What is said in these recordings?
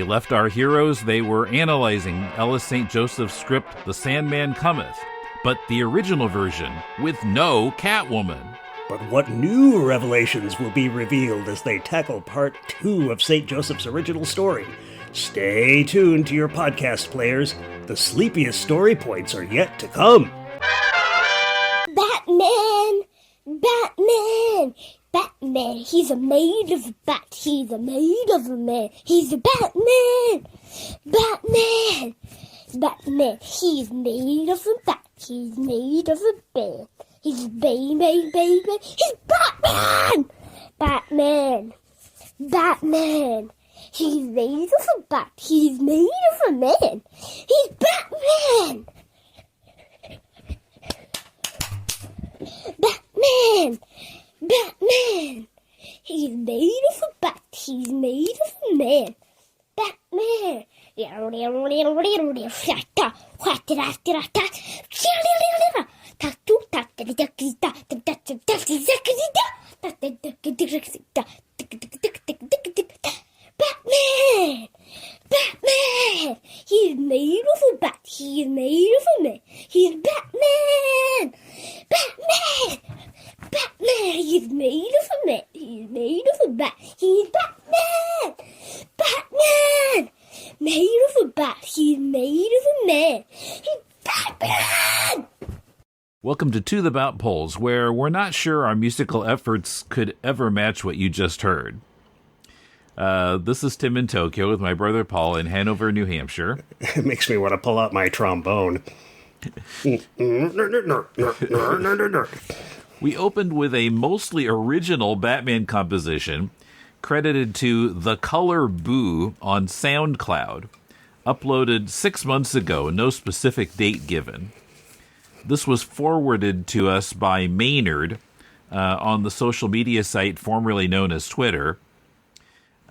left our heroes, they were analyzing Ellis St. Joseph's script, The Sandman Cometh, but the original version with no Catwoman. But what new revelations will be revealed as they tackle part 2 of St. Joseph's original story? Stay tuned to your podcast players. The sleepiest story points are yet to come. Batman! Batman! Batman, he's a made of a bat. He's a made of a man. He's a Batman! Batman! Batman, he's made of a bat. He's made of a man. He's baby. He's Batman! Batman! Batman! He's made of a bat. He's made of a man. He's Batman! Batman! Batman! He's made of a bat. He's made of a man. Batman! Batman! Batman! He's made of a bat. He's made of a man. He's Batman! Batman! Batman! He's made of a man. He's made of a bat. He's Batman! Batman! Made of a bat. He's made of a man. He's Batman! Welcome to the Bout Polls, where we're not sure our musical efforts could ever match what you just heard. This is Tim in Tokyo with my brother Paul in Hanover, New Hampshire. It makes me want to pull out my trombone. We opened with a mostly original Batman composition credited to The Color Boo on SoundCloud, uploaded 6 months ago, no specific date given. This was forwarded to us by Maynard on the social media site formerly known as Twitter.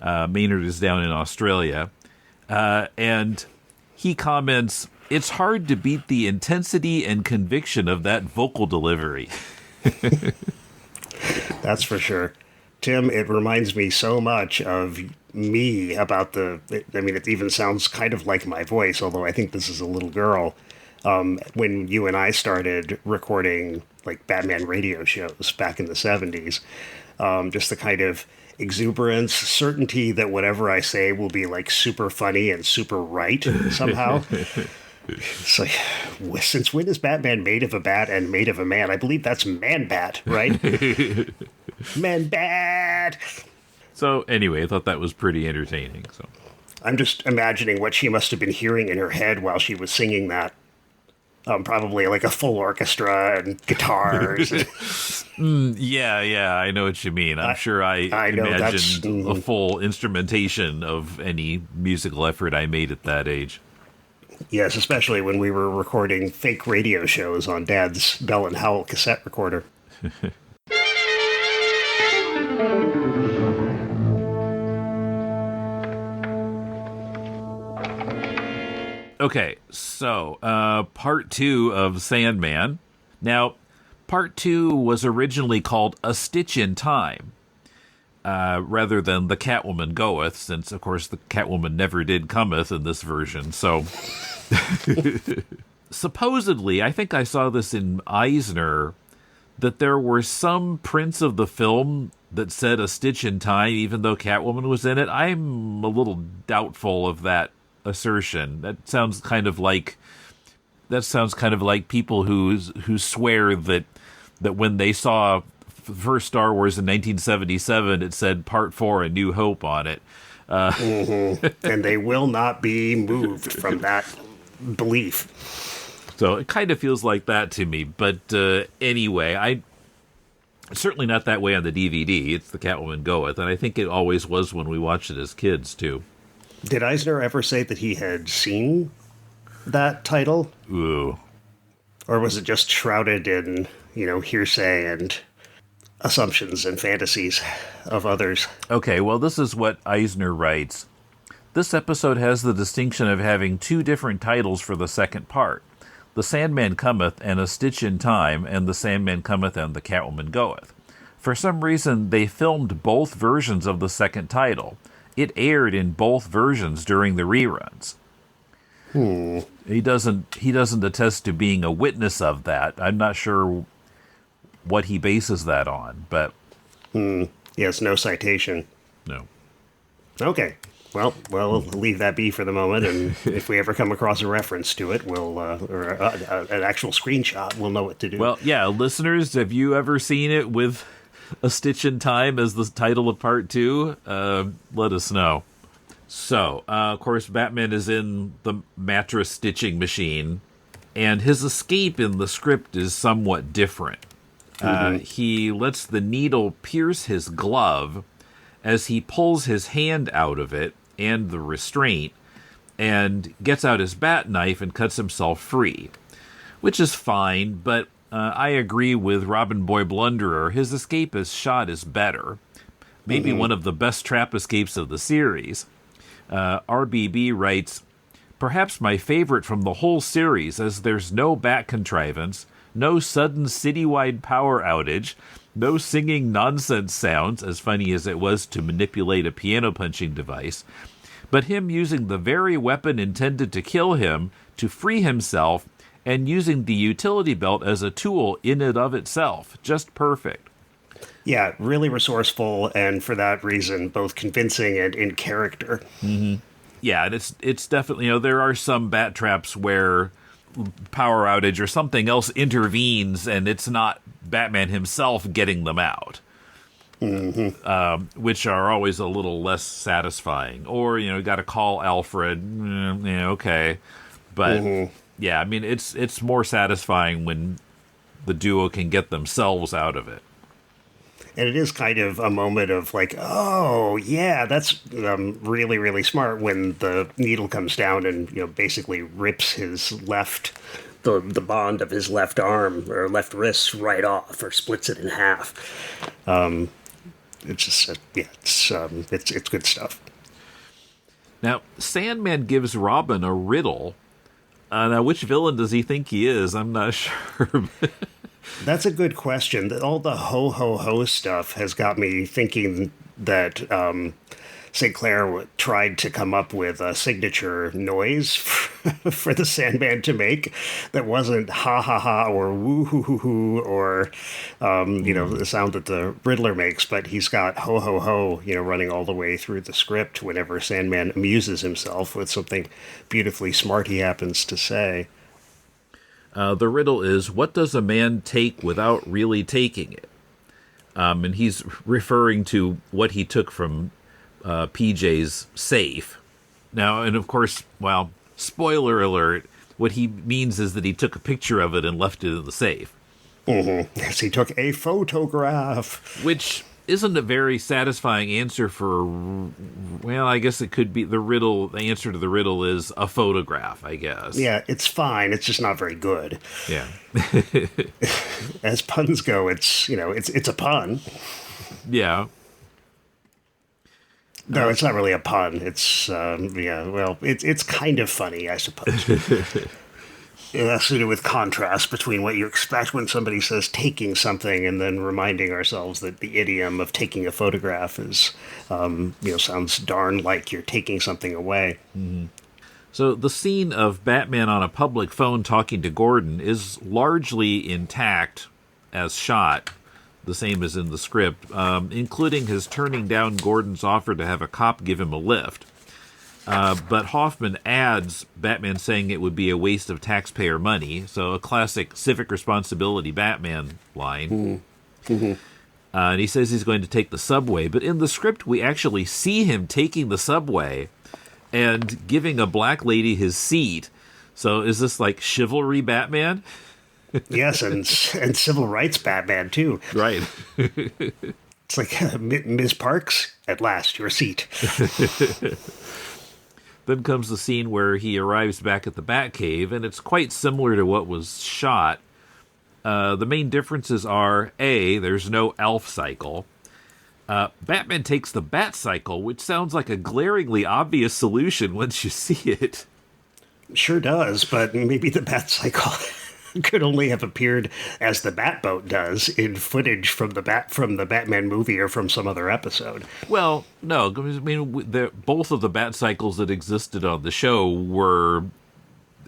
Maynard is down in Australia. And he comments, "It's hard to beat the intensity and conviction of that vocal delivery." That's for sure. Tim, it reminds me so much of me about it even sounds kind of like my voice, although I think this is a little girl. When you and I started recording like Batman radio shows back in the 70s, just the kind of exuberance, certainty that whatever I say will be like super funny and super right somehow. It's like, since when is Batman made of a bat and made of a man? I believe that's Man-Bat, right? Man-Bat! So anyway, I thought that was pretty entertaining. So I'm just imagining what she must have been hearing in her head while she was singing that. Probably like a full orchestra and guitars. Yeah, I know what you mean. I'm sure I imagined a full instrumentation of any musical effort I made at that age. Yes, especially when we were recording fake radio shows on Dad's Bell and Howell cassette recorder. Okay, so part 2 of Sandman. Now, part 2 was originally called A Stitch in Time, rather than The Catwoman Goeth, since, of course, the Catwoman never did cometh in this version. So, supposedly, I think I saw this in Eisner, that there were some prints of the film that said A Stitch in Time, even though Catwoman was in it. I'm a little doubtful of that assertion. That sounds kind of like people who swear that when they saw first Star Wars in 1977, it said Part 4, A New Hope on it. And they will not be moved from that belief. So it kind of feels like that to me. But anyway, certainly not that way on the DVD. It's The Catwoman Goeth, and I think it always was when we watched it as kids, too. Did Eisner ever say that he had seen that title? Ooh. Or was it just shrouded in, hearsay and assumptions and fantasies of others? Okay, well, this is what Eisner writes. This episode has the distinction of having 2 different titles for the second part. The Sandman Cometh and A Stitch in Time, and The Sandman Cometh and The Catwoman Goeth. For some reason, they filmed both versions of the second title. it aired in both versions during the reruns. He doesn't attest to being a witness of that. I'm not sure what he bases that on, but Yes, no citation. no. Okay. Well, we'll leave that be for the moment, and if we ever come across a reference to it, or an actual screenshot, we'll know what to do. Well, yeah, listeners, have you ever seen it with A Stitch in Time as the title of part 2? Let us know. So, of course, Batman is in the mattress stitching machine, and his escape in the script is somewhat different. He lets the needle pierce his glove as he pulls his hand out of it and the restraint, and gets out his bat knife and cuts himself free, which is fine, but I agree with Robin Boy Blunderer. His escape as shot is better. Maybe one of the best trap escapes of the series. RBB writes, perhaps my favorite from the whole series, as there's no bat contrivance, no sudden citywide power outage, no singing nonsense sounds, as funny as it was to manipulate a piano punching device, but him using the very weapon intended to kill him to free himself, and using the utility belt as a tool in and of itself. Just perfect. Yeah, really resourceful, and for that reason, both convincing and in character. Yeah, and it's definitely, there are some bat traps where power outage or something else intervenes, and it's not Batman himself getting them out. Which are always a little less satisfying. Or, you got to call Alfred. Okay. But, yeah, I mean, it's more satisfying when the duo can get themselves out of it. And it is kind of a moment of like, oh, yeah, that's really, really smart when the needle comes down and, basically rips his the bond of his left arm or left wrist right off, or splits it in half. It's just, it's good stuff. Now, Sandman gives Robin a riddle. Now, which villain does he think he is? I'm not sure. That's a good question. All the ho-ho-ho stuff has got me thinking that St. Clair tried to come up with a signature noise for the Sandman to make that wasn't ha-ha-ha or woo-hoo-hoo-hoo or, the sound that the Riddler makes, but he's got ho-ho-ho, running all the way through the script whenever Sandman amuses himself with something beautifully smart he happens to say. The riddle is, what does a man take without really taking it? And he's referring to what he took from PJ's safe. Now, and of course, well, spoiler alert, what he means is that he took a picture of it and left it in the safe. Yes, he took a photograph. Which isn't a very satisfying answer for, well, I guess it could be the answer to the riddle is a photograph, I guess. Yeah, it's fine. It's just not very good. Yeah. As puns go, it's a pun. Yeah. No, it's not really a pun. It's, it's kind of funny, I suppose. It has to do with contrast between what you expect when somebody says taking something and then reminding ourselves that the idiom of taking a photograph is, sounds darn like you're taking something away. So the scene of Batman on a public phone talking to Gordon is largely intact as shot, the same as in the script, including his turning down Gordon's offer to have a cop give him a lift. But Hoffman adds Batman saying it would be a waste of taxpayer money, so a classic civic responsibility Batman line. And he says he's going to take the subway, but in the script we actually see him taking the subway and giving a black lady his seat. So is this like chivalry Batman? Yes, and civil rights Batman, too. Right. It's like, Ms. Parks, at last, your seat. Then comes the scene where he arrives back at the Batcave, and it's quite similar to what was shot. The main differences are, A, there's no Elf cycle. Batman takes the Bat cycle, which sounds like a glaringly obvious solution once you see it. Sure does, but maybe the Bat cycle could only have appeared as the Batboat does in footage from the Batman movie or from some other episode. Well, no, I mean, both of the bat cycles that existed on the show were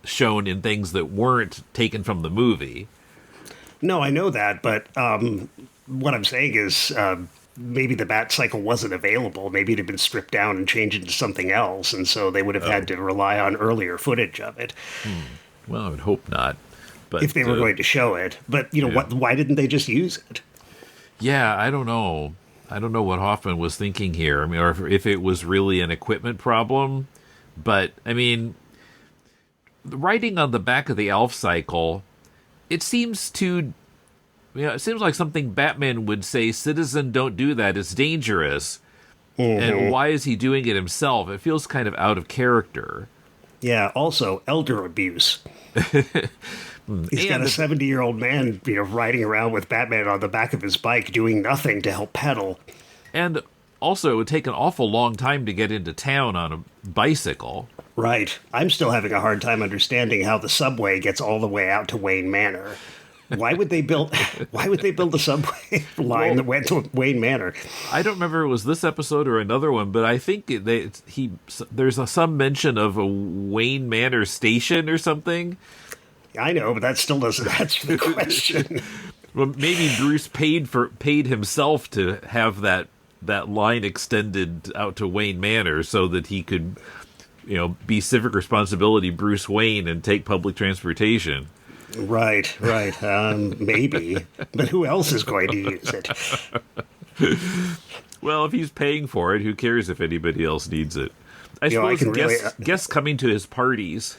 shown in things that weren't taken from the movie. No, I know that, but what I'm saying is maybe the bat cycle wasn't available. Maybe it had been stripped down and changed into something else, and so they would have had to rely on earlier footage of it. Well, I would hope not. But if they were going to show it. But, you know, why didn't they just use it? Yeah, I don't know. I don't know what Hoffman was thinking here. I mean, or if it was really an equipment problem. But, I mean, writing on the back of the Alf cycle, it seems like something Batman would say, "Citizen, don't do that. It's dangerous." Mm-hmm. And why is he doing it himself? It feels kind of out of character. Yeah, also, elder abuse. He's got a 70-year-old man, riding around with Batman on the back of his bike doing nothing to help pedal. And also, it would take an awful long time to get into town on a bicycle. Right. I'm still having a hard time understanding how the subway gets all the way out to Wayne Manor. Why would they build a subway line that went to Wayne Manor? I don't remember if it was this episode or another one, but I think there's some mention of a Wayne Manor station or something. I know, but that still doesn't answer the question. Well, maybe Bruce paid himself to have that line extended out to Wayne Manor so that he could, be civic responsibility Bruce Wayne and take public transportation. Right. Maybe. But who else is going to use it? Well, if he's paying for it, who cares if anybody else needs it? I suppose guests coming to his parties.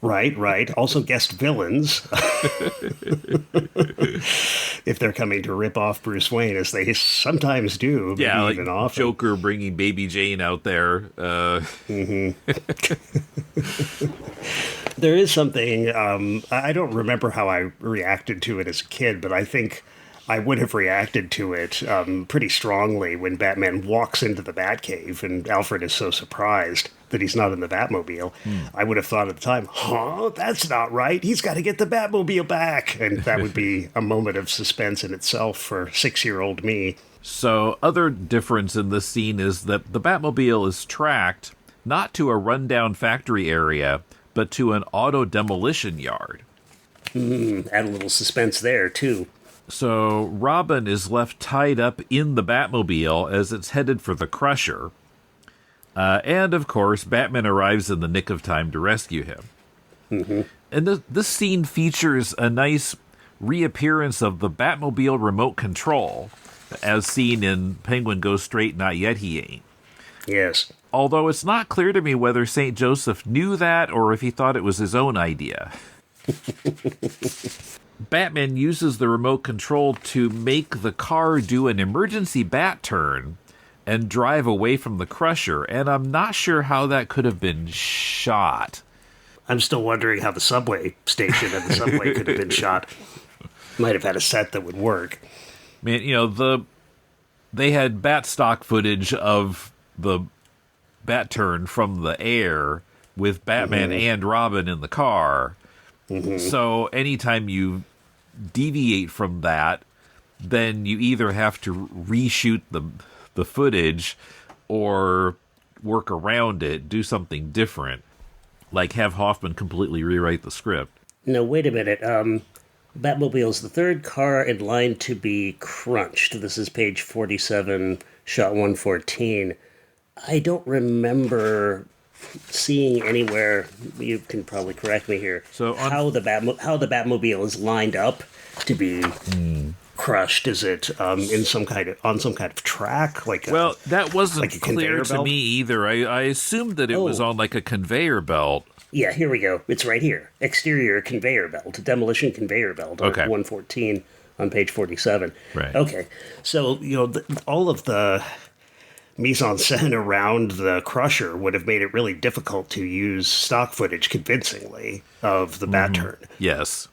Right. Also guest villains. If they're coming to rip off Bruce Wayne, as they sometimes do. Yeah, like even often. Joker bringing Baby Jane out there. Mm-hmm. There is something, I don't remember how I reacted to it as a kid, but I think I would have reacted to it pretty strongly when Batman walks into the Batcave and Alfred is so surprised that he's not in the Batmobile. I would have thought at the time, that's not right. He's got to get the Batmobile back. And that would be a moment of suspense in itself for 6-year-old me. So, other difference in this scene is that the Batmobile is tracked not to a rundown factory area, but to an auto demolition yard. Add a little suspense there, too. So Robin is left tied up in the Batmobile as it's headed for the Crusher. And, of course, Batman arrives in the nick of time to rescue him. Mm-hmm. And this scene features a nice reappearance of the Batmobile remote control, as seen in Penguin Goes Straight, Not Yet He Ain't. Yes. Although it's not clear to me whether St. Joseph knew that or if he thought it was his own idea. Batman uses the remote control to make the car do an emergency bat turn and drive away from the Crusher, and I'm not sure how that could have been shot. I'm still wondering how the subway station and the subway could have been shot. Might have had a set that would work. I mean, they had bat stock footage of the bat turn from the air with Batman and Robin in the car. Mm-hmm. So anytime you deviate from that, then you either have to reshoot the footage or work around it, do something different, like have Hoffman completely rewrite the script. No, wait a minute. Batmobile's the third car in line to be crunched. This is page 47, shot 114. I don't remember seeing anywhere, you can probably correct me here, so how the Batmobile is lined up to be crushed. Is it on some kind of track? That wasn't clear to me either. I assumed that it was on like a conveyor belt. Yeah, here we go. It's right here. Exterior conveyor belt, demolition conveyor belt. Okay. 114 on page 47. Right. Okay. So, all of the mise-en-scène around the Crusher would have made it really difficult to use stock footage convincingly of the bat turn. Yes.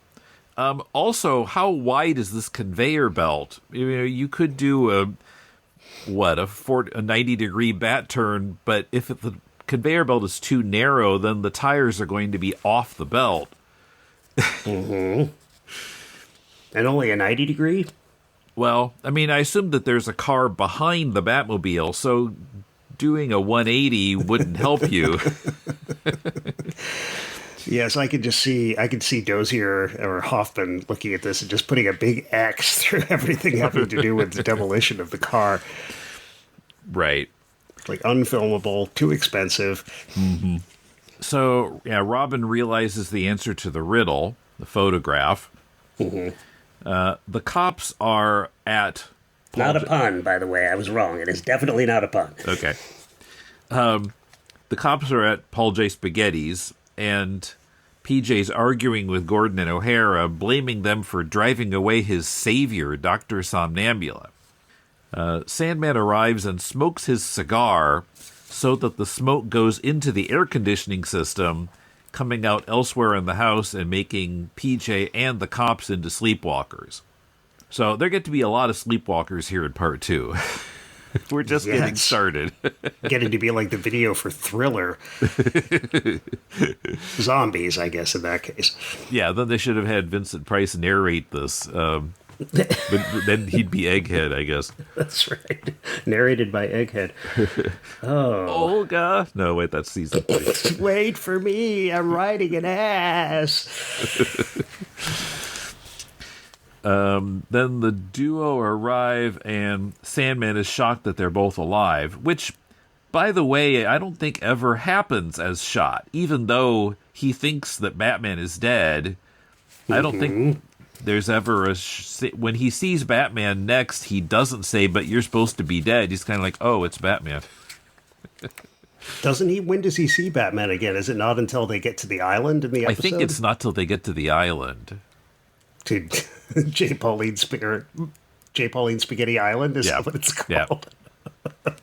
Also, how wide is this conveyor belt? You could do a 90-degree bat turn, but if the conveyor belt is too narrow, then the tires are going to be off the belt. Mm-hmm. And only a 90 degree? Well, I mean, I assume that there's a car behind the Batmobile, so doing a 180 wouldn't help you. Yes, I could see Dozier or Hoffman looking at this and just putting a big X through everything having to do with the demolition of the car. Right. Like unfilmable, too expensive. Mm-hmm. So, yeah, Robin realizes the answer to the riddle, the photograph. Mm-hmm. The cops are at... Not a pun, by the way. I was wrong. It is definitely not a pun. Okay. The cops are at Paul J. Spaghetti's, and PJ's arguing with Gordon and O'Hara, blaming them for driving away his savior, Dr. Somnambula. Sandman arrives and smokes his cigar so that the smoke goes into the air conditioning system, coming out elsewhere in the house and making PJ and the cops into sleepwalkers. So there get to be a lot of sleepwalkers here in part 2. We're just getting started. Getting to be like the video for Thriller. Zombies, I guess, in that case. Yeah, then they should have had Vincent Price narrate this. But then he'd be Egghead, I guess. That's right. Narrated by Egghead. Oh. Olga. No, wait, that's season 3. Wait for me. I'm riding an ass. Then the duo arrive, and Sandman is shocked that they're both alive, which, by the way, I don't think ever happens as shot. Even though he thinks that Batman is dead, I don't think there's ever when he sees Batman next, he doesn't say, "But you're supposed to be dead." He's kind of like, "Oh, it's Batman." Doesn't he? When does he see Batman again? Is it not until they get to the island in the episode? I think it's not till they get to the island. To J. Pauline Spaghetti Island, is that what it's called? Yeah.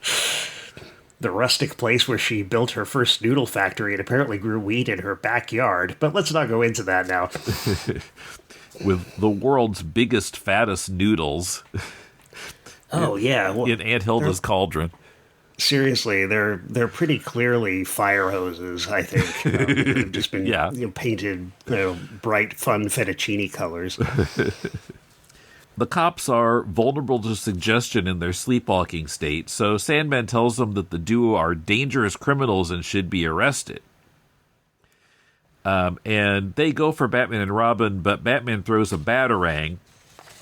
The rustic place where she built her first noodle factory and apparently grew wheat in her backyard. But let's not go into that now. With the world's biggest, fattest noodles. Oh, yeah. Well, in Aunt Hilda's cauldron. Seriously, they're pretty clearly fire hoses, I think. They've just been painted bright, fun fettuccine colors. The cops are vulnerable to suggestion in their sleepwalking state, so Sandman tells them that the duo are dangerous criminals and should be arrested. And they go for Batman and Robin, but Batman throws a batarang,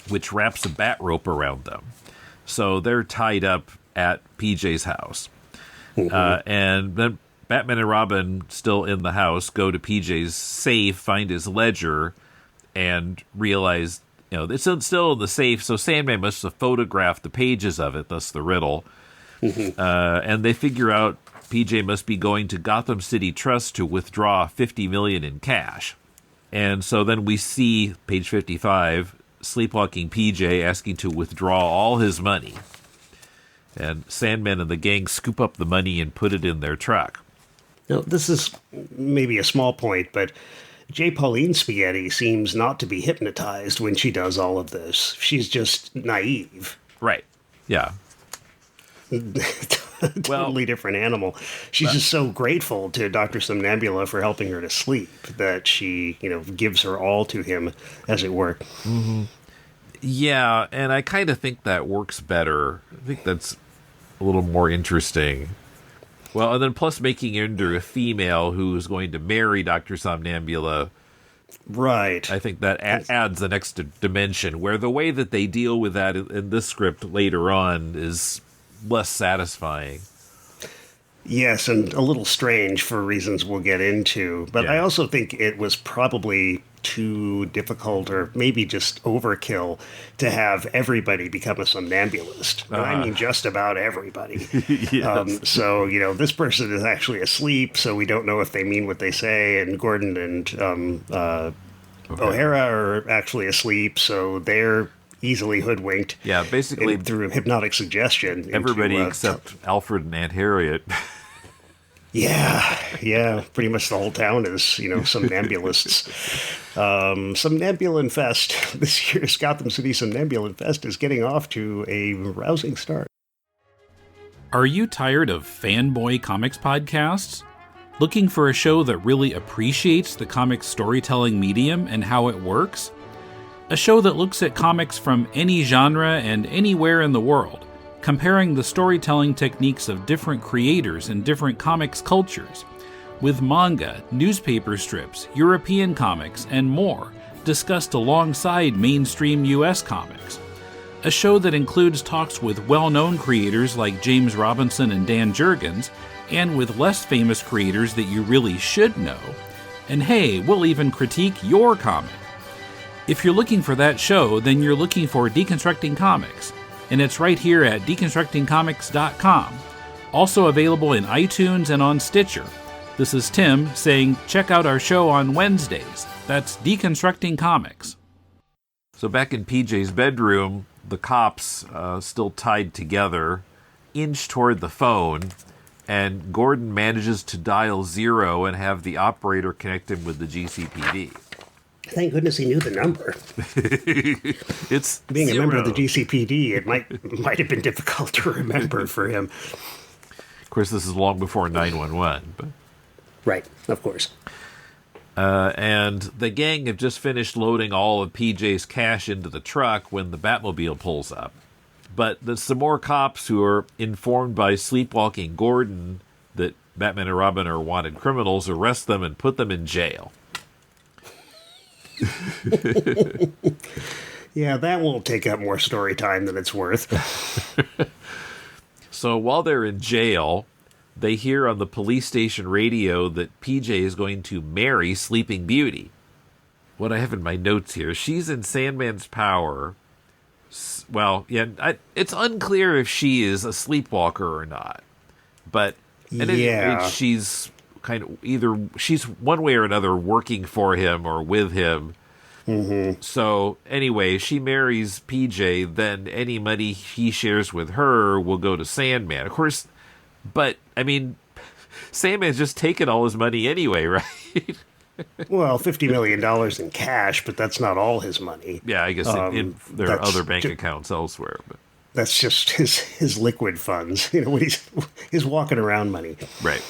which wraps a bat rope around them. So they're tied up at PJ's house. And then Batman and Robin, still in the house, go to PJ's safe, find his ledger, and realize, it's still in the safe, so Sandman must have photographed the pages of it, thus the riddle. And they figure out PJ must be going to Gotham City Trust to withdraw $50 million in cash. And so then we see, page 55, sleepwalking PJ asking to withdraw all his money. And Sandman and the gang scoop up the money and put it in their truck. Now, this is maybe a small point, but J. Pauline Spaghetti seems not to be hypnotized when she does all of this. She's just naive. Right. Yeah. Totally different animal. She's just so grateful to Dr. Somnambula for helping her to sleep that she, gives her all to him, as it were. Mm-hmm. Yeah, and I kind of think that works better. I think that's a little more interesting. Well, and then plus making her into a female who's going to marry Dr. Somnambula. Right. I think that adds the next dimension, where the way that they deal with that in this script later on is less satisfying. Yes, and a little strange for reasons we'll get into. But I also think it was probably too difficult or maybe just overkill to have everybody become a somnambulist. And I mean just about everybody. Yes. So, this person is actually asleep, so we don't know if they mean what they say. And Gordon and O'Hara are actually asleep, so they're easily hoodwinked. Yeah, basically through hypnotic suggestion. Everybody except Alfred and Aunt Harriet. Yeah. Pretty much the whole town is, somnambulists. Somnambulin Fest. This year's Gotham City Somnambulin Fest is getting off to a rousing start. Are you tired of fanboy comics podcasts? Looking for a show that really appreciates the comic storytelling medium and how it works? A show that looks at comics from any genre and anywhere in the world, comparing the storytelling techniques of different creators in different comics cultures, with manga, newspaper strips, European comics, and more, discussed alongside mainstream US comics. A show that includes talks with well-known creators like James Robinson and Dan Jurgens, and with less famous creators that you really should know. And hey, we'll even critique your comic. If you're looking for that show, then you're looking for Deconstructing Comics, and it's right here at deconstructingcomics.com. Also available in iTunes and on Stitcher. This is Tim saying check out our show on Wednesdays. That's Deconstructing Comics. So back in PJ's bedroom, the cops, still tied together, inch toward the phone, and Gordon manages to dial 0 and have the operator connect him with the GCPD. Thank goodness he knew the number. It's being 0. a member of the GCPD. It might have been difficult to remember for him. Of course, this is long before 911. But. Right, of course. And the gang have just finished loading all of PJ's cash into the truck when the Batmobile pulls up. But there's some more cops who are informed by sleepwalking Gordon that Batman and Robin are wanted criminals, arrest them, and put them in jail. Yeah, that won't take up more story time than it's worth. So while they're in jail, they hear on the police station radio that PJ is going to marry Sleeping Beauty. What I have in my notes here, she's in Sandman's power. Well, yeah, it's unclear if she is a sleepwalker or not. But at any rate, she's kind of she's one way or another working for him or with him. Mm-hmm. So anyway, she marries PJ, then any money he shares with her will go to Sandman. Of course, but, I mean, Sandman's just taken all his money anyway, right? Well, $50 million in cash, but that's not all his money. Yeah, I guess there are other bank accounts elsewhere. But that's just his liquid funds, when he's walking around money. Right.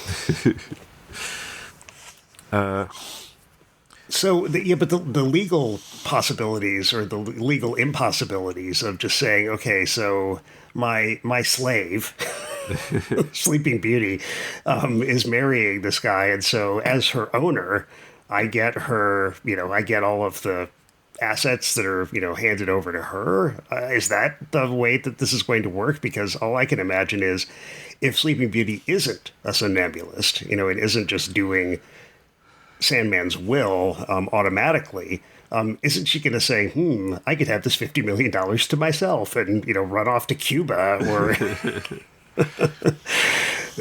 So, but the legal possibilities or the legal impossibilities of just saying, okay, so my slave, Sleeping Beauty, is marrying this guy, and so as her owner, I get her, I get all of the assets that are, handed over to her. Is that the way that this is going to work? Because all I can imagine is if Sleeping Beauty isn't a somnambulist, it isn't just doing Sandman's will automatically, isn't she going to say, I could have this $50 million to myself and, run off to Cuba or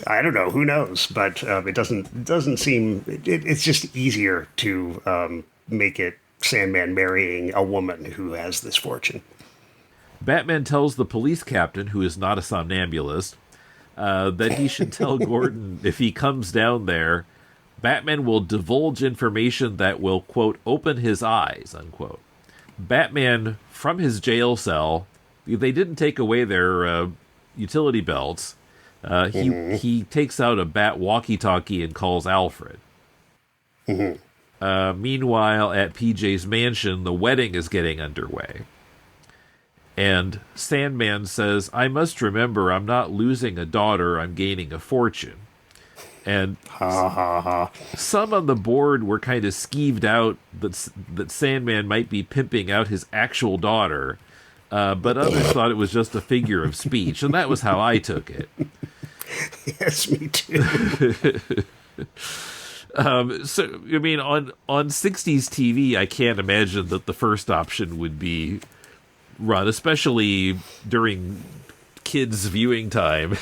I don't know, who knows? But it doesn't seem, it's just easier to make it Sandman marrying a woman who has this fortune. Batman tells the police captain, who is not a somnambulist, that he should tell Gordon if he comes down there, Batman will divulge information that will, quote, open his eyes, unquote. Batman, from his jail cell, they didn't take away their utility belts. He takes out a bat walkie-talkie and calls Alfred. Meanwhile, at PJ's mansion, the wedding is getting underway. And Sandman says, I must remember I'm not losing a daughter, I'm gaining a fortune. And some on the board were kind of skeeved out that Sandman might be pimping out his actual daughter, but others thought it was just a figure of speech, and that was how I took it. Yes, me too. So, I mean, on 60s TV, I can't imagine that the first option would be run, especially during kids' viewing time.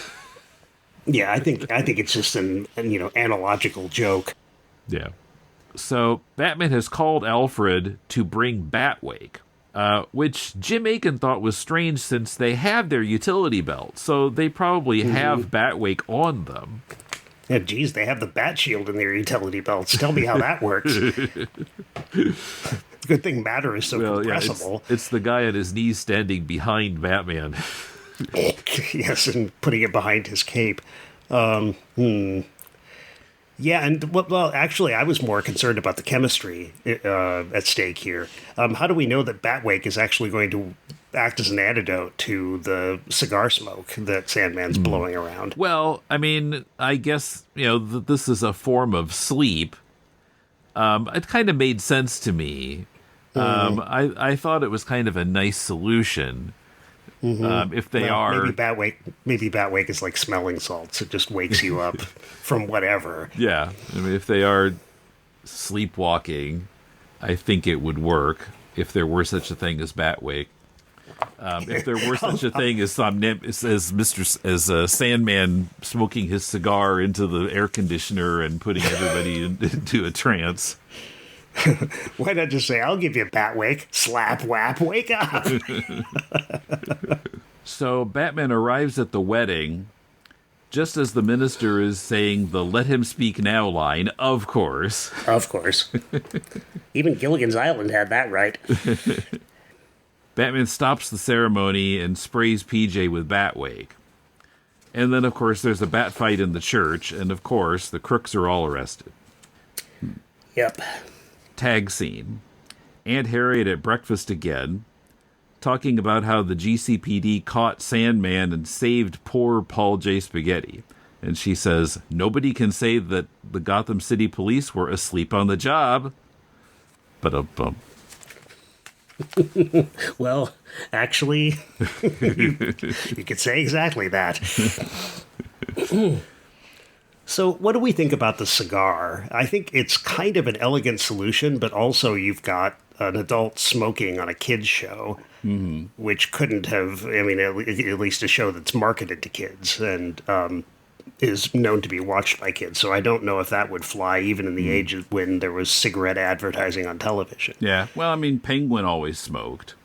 Yeah, I think it's just an analogical joke. Yeah. So Batman has called Alfred to bring Batwake, which Jim Aiken thought was strange since they have their utility belt, so they probably have Batwake on them. Yeah, geez, they have the Bat Shield in their utility belts. Tell me how that works. Good thing matter is so compressible. Yeah, it's the guy on his knees standing behind Batman. Yes, and putting it behind his cape. Yeah, Yeah, and well, actually, I was more concerned about the chemistry at stake here. How do we know that Batwake is actually going to act as an antidote to the cigar smoke that Sandman's blowing around? Well, I mean, I guess, this is a form of sleep. It kind of made sense to me. I thought it was kind of a nice solution. If they are... Maybe Batwake is like smelling salts. It just wakes you up from whatever. Yeah, I mean, if they are sleepwalking, I think it would work if there were such a thing as Batwake. If there were such a thing as Sandman smoking his cigar into the air conditioner and putting everybody into a trance. Why not just say, I'll give you a Batwake, slap, whap, wake up. So Batman arrives at the wedding just as the minister is saying the "Let him speak now" line, of course. Of course. Even Gilligan's Island had that right. Batman stops the ceremony and sprays PJ with Batwake. And then, of course, there's a bat fight in the church, and of course, the crooks are all arrested. Yep. Tag scene. Aunt Harriet at breakfast again, talking about how the GCPD caught Sandman and saved poor Paul J. Spaghetti. And she says, nobody can say that the Gotham City Police were asleep on the job. But well, actually, you could say exactly that. So what do we think about the cigar? I think it's kind of an elegant solution, but also you've got an adult smoking on a kid's show, which couldn't have, I mean, at least a show that's marketed to kids and is known to be watched by kids. So I don't know if that would fly even in the age of when there was cigarette advertising on television. yeah, well, I mean, Penguin always smoked.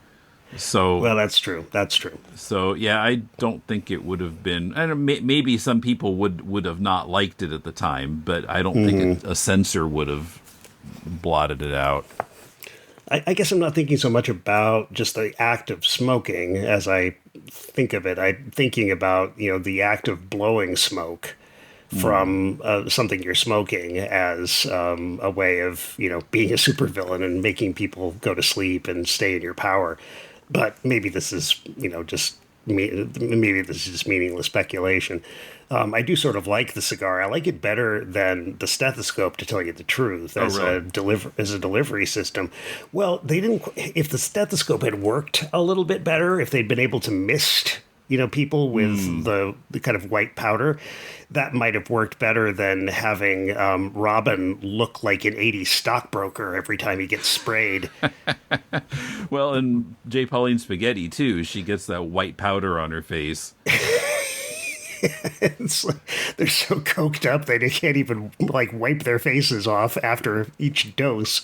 So Well, that's true. That's true. So, yeah, I don't think it would have been... maybe some people would have not liked it at the time, but I don't think a censor would have blotted it out. I guess I'm not thinking so much about just the act of smoking as I think of it. I'm thinking about, the act of blowing smoke from something you're smoking as a way of, being a supervillain and making people go to sleep and stay in your power. But maybe this is, maybe this is just meaningless speculation. I do sort of like the cigar. I like it better than the stethoscope, to tell you the truth, as a delivery system. Well, they didn't. If the stethoscope had worked a little bit better, if they'd been able to mist, people with the kind of white powder, that might have worked better than having Robin look like an 80s stockbroker every time he gets sprayed. Well, and J. Pauline Spaghetti, too. She gets that white powder on her face. It's like they're so coked up they can't even wipe their faces off after each dose,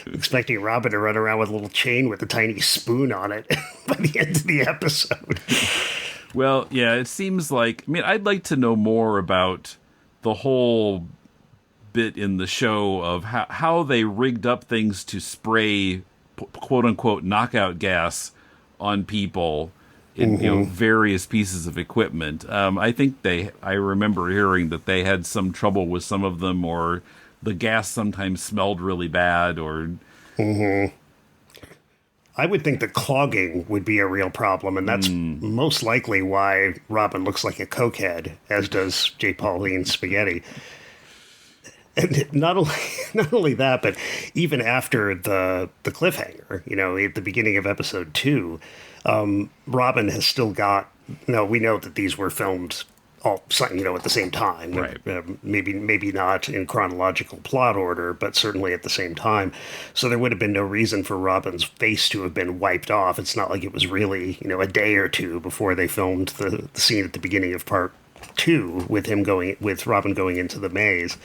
expecting Robin to run around with a little chain with a tiny spoon on it by the end of the episode. Well, yeah, it seems like... I'd like to know more about the whole bit in the show of how they rigged up things to spray quote-unquote knockout gas on people in various pieces of equipment. I think I remember hearing that they had some trouble with some of them, or the gas sometimes smelled really bad, or... I would think that clogging would be a real problem, and that's most likely why Robin looks like a cokehead, as does J. Pauline Spaghetti. And not only that, but even after the cliffhanger, at the beginning of episode 2, Robin has still got. We know that these were filmed all, at the same time. Right. Maybe not in chronological plot order, but certainly at the same time. So there would have been no reason for Robin's face to have been wiped off. It's not like it was really, a day or two before they filmed the scene at the beginning of part 2 with Robin going into the maze.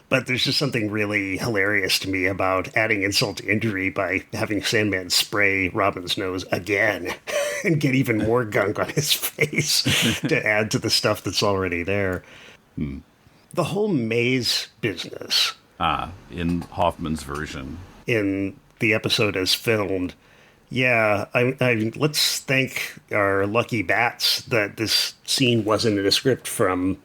But there's just something really hilarious to me about adding insult to injury by having Sandman spray Robin's nose again and get even more gunk on his face to add to the stuff that's already there. The whole maze business. In Hoffman's version. In the episode as filmed. Yeah, I let's thank our lucky bats that this scene wasn't in a script from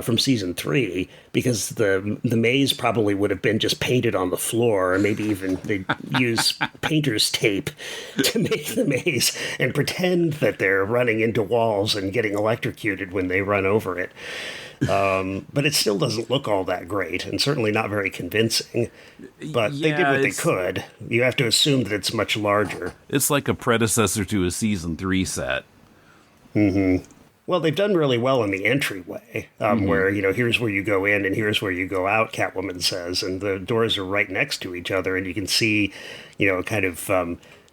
from season 3, because the maze probably would have been just painted on the floor, or maybe even they use painter's tape to make the maze and pretend that they're running into walls and getting electrocuted when they run over it. But it still doesn't look all that great, and certainly not very convincing. But they did what they could. You have to assume that it's much larger. It's like a predecessor to a season 3 set. Mm-hmm. Well, they've done really well in the entryway, where, here's where you go in and here's where you go out, Catwoman says, and the doors are right next to each other, and you can see, kind of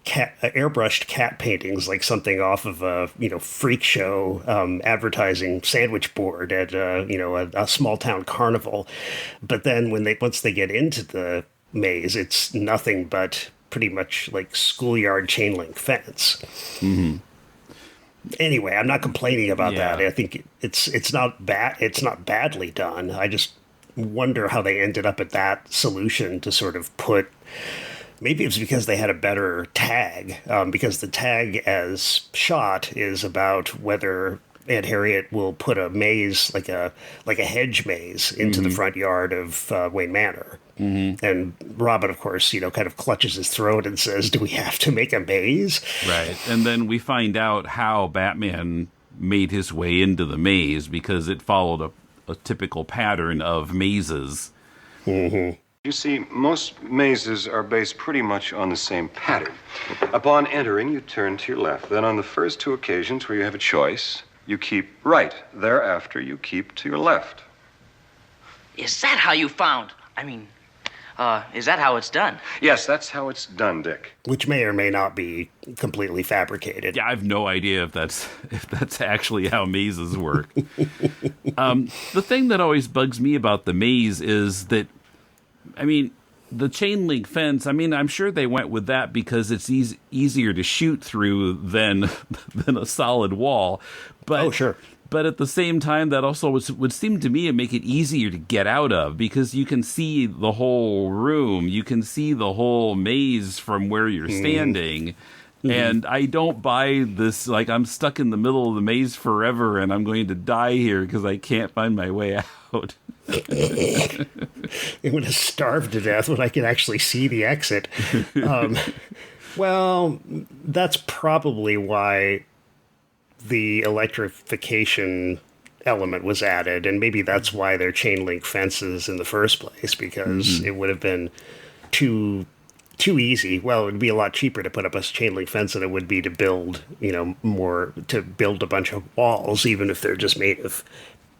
airbrushed cat paintings, like something off of a, freak show advertising sandwich board at, a small town carnival. But then once they get into the maze, it's nothing but pretty much like schoolyard chain link fence. Mm-hmm. Anyway, I'm not complaining about that. I think it's not bad. It's not badly done. I just wonder how they ended up at that solution to sort of put. Maybe it's because they had a better tag, because the tag as shot is about whether Aunt Harriet will put a maze, like a hedge maze, into the front yard of Wayne Manor. Mm-hmm. And Robin, of course, kind of clutches his throat and says, "Do we have to make a maze?" Right. And then we find out how Batman made his way into the maze, because it followed a typical pattern of mazes. Mm-hmm. You see, most mazes are based pretty much on the same pattern. Upon entering, you turn to your left. Then on the first 2 occasions where you have a choice, you keep right. Thereafter, you keep to your left. Is that how you found? Is that how it's done? Yes, that's how it's done, Dick. Which may or may not be completely fabricated. Yeah, I have no idea if that's actually how mazes work. The thing that always bugs me about the maze is that, the chain link fence, I'm sure they went with that because it's easier to shoot through than a solid wall. But, oh, sure. But at the same time, that also would seem to me to make it easier to get out of, because you can see the whole room. You can see the whole maze from where you're standing. Mm-hmm. And I don't buy this, like, I'm stuck in the middle of the maze forever and I'm going to die here because I can't find my way out. I'm going to starve to death when I can actually see the exit. Well, that's probably why the electrification element was added, and maybe that's why they're chain link fences in the first place, because it would have been too easy. Well, it would be a lot cheaper to put up a chain link fence than it would be to build, to build a bunch of walls, even if they're just made of,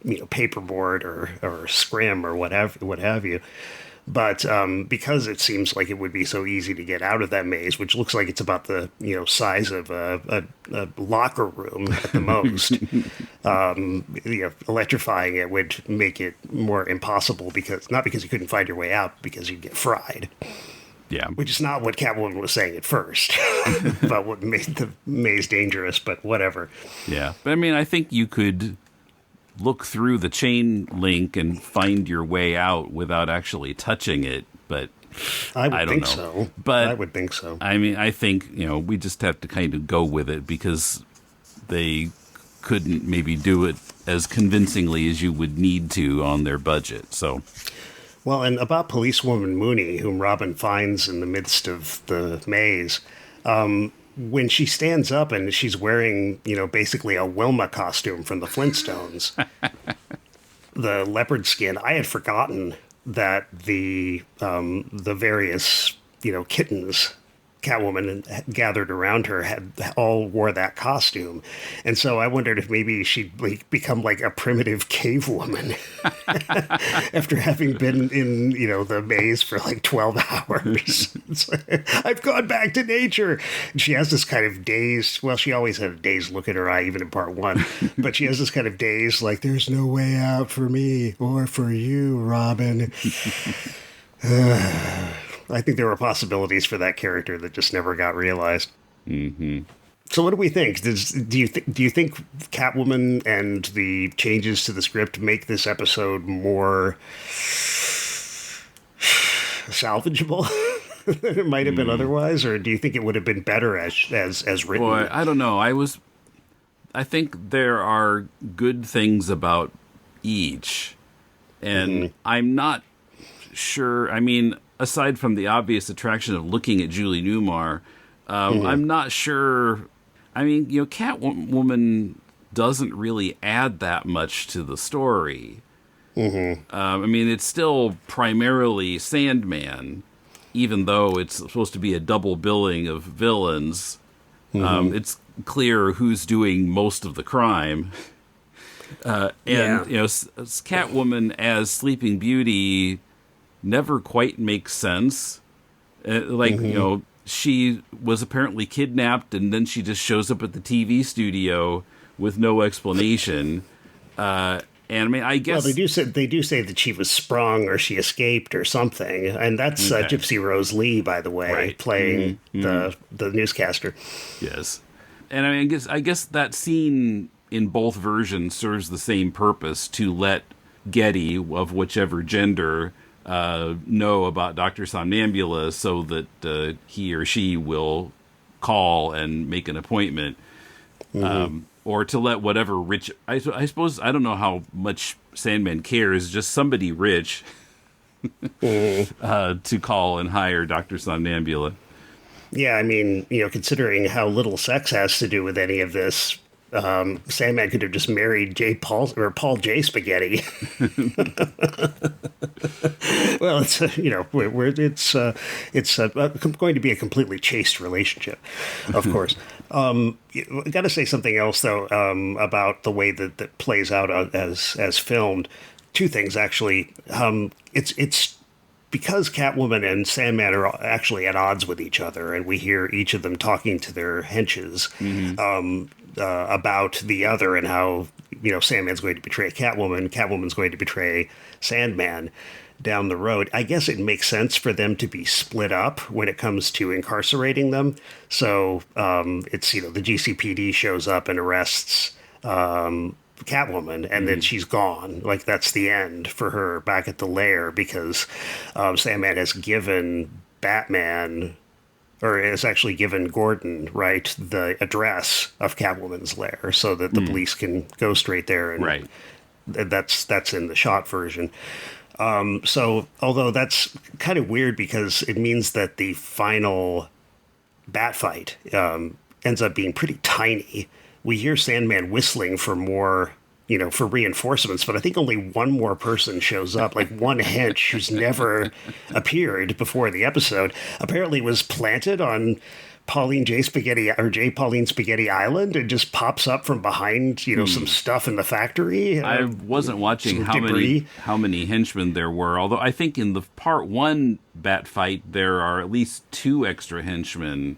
paperboard or scrim or what have you. But because it seems like it would be so easy to get out of that maze, which looks like it's about the size of a locker room at the most, electrifying it would make it more impossible, not because you couldn't find your way out, because you'd get fried. Yeah, which is not what Catwoman was saying at first about what made the maze dangerous, but whatever. Yeah, but I think you could look through the chain link and find your way out without actually touching it, but I don't think know. So. But I would think so. I think, we just have to kind of go with it, because they couldn't maybe do it as convincingly as you would need to on their budget. So, well, and about policewoman Mooney, whom Robin finds in the midst of the maze, when she stands up and she's wearing, basically a Wilma costume from the Flintstones, the leopard skin, I had forgotten that the various, kittens Catwoman gathered around her all wore that costume. And so I wondered if maybe she'd become like a primitive cave woman after having been in, the maze for like 12 hours. I've gone back to nature. And she has this kind of dazed, well, she always had a dazed look in her eye, even in part 1, but she has this kind of dazed, like, there's no way out for me or for you, Robin. I think there were possibilities for that character that just never got realized. Mm-hmm. So what do we think? Do you think Catwoman and the changes to the script make this episode more salvageable than it might have been otherwise, or do you think it would have been better as written? Boy, I don't know. I think there are good things about each. And I'm not sure. I mean, aside from the obvious attraction of looking at Julie Newmar, I'm not sure. I mean, Catwoman doesn't really add that much to the story. I mean, it's still primarily Sandman, even though it's supposed to be a double billing of villains. It's clear who's doing most of the crime. Catwoman as Sleeping Beauty never quite makes sense. She was apparently kidnapped, and then she just shows up at the TV studio with no explanation. And I mean, I guess they do say that she was sprung or she escaped or something, and that's Gypsy Rose Lee, by the way, playing the newscaster. Yes, and I mean, I guess that scene in both versions serves the same purpose, to let Getty, of whichever gender, know about Dr. Somnambula, so that he or she will call and make an appointment. Or to let whatever rich... I suppose, I don't know how much Sandman cares, just somebody rich to call and hire Dr. Somnambula. Yeah, I mean, considering how little sex has to do with any of this, Sandman could have just married Paul J. Spaghetti. Well, it's going to be a completely chaste relationship, of course. I got to say something else though about the way that plays out as filmed. Two things actually. It's because Catwoman and Sandman are actually at odds with each other, and we hear each of them talking to their henches about the other and how Sandman's going to betray Catwoman, Catwoman's going to betray Sandman down the road. I guess it makes sense for them to be split up when it comes to incarcerating them. So it's the GCPD shows up and arrests Catwoman, and then she's gone. Like, that's the end for her back at the lair, because Sandman has given Batman, or has actually given Gordon, right, the address of Catwoman's lair, so that the police can go straight there. And that's in the shot version. So, although that's kind of weird because it means that the final bat fight ends up being pretty tiny. We hear Sandman whistling for more, for reinforcements, but I think only one more person shows up, like one hench who's never appeared before the episode, apparently was planted on Pauline J. Spaghetti Island and just pops up from behind, some stuff in the factory. I wasn't watching how many henchmen there were, although I think in the part one bat fight, there are at least 2 extra henchmen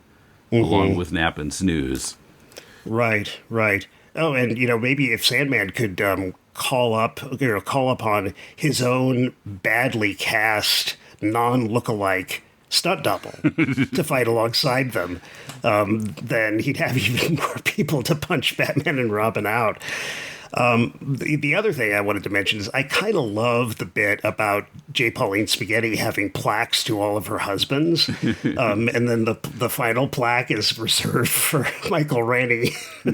along with Nap and Snooze. Right. Oh, and maybe if Sandman could call upon his own badly cast, non-lookalike stunt double to fight alongside them, then he'd have even more people to punch Batman and Robin out. The other thing I wanted to mention is I kind of love the bit about J. Pauline Spaghetti having plaques to all of her husbands, and then the final plaque is reserved for Michael Rainey. for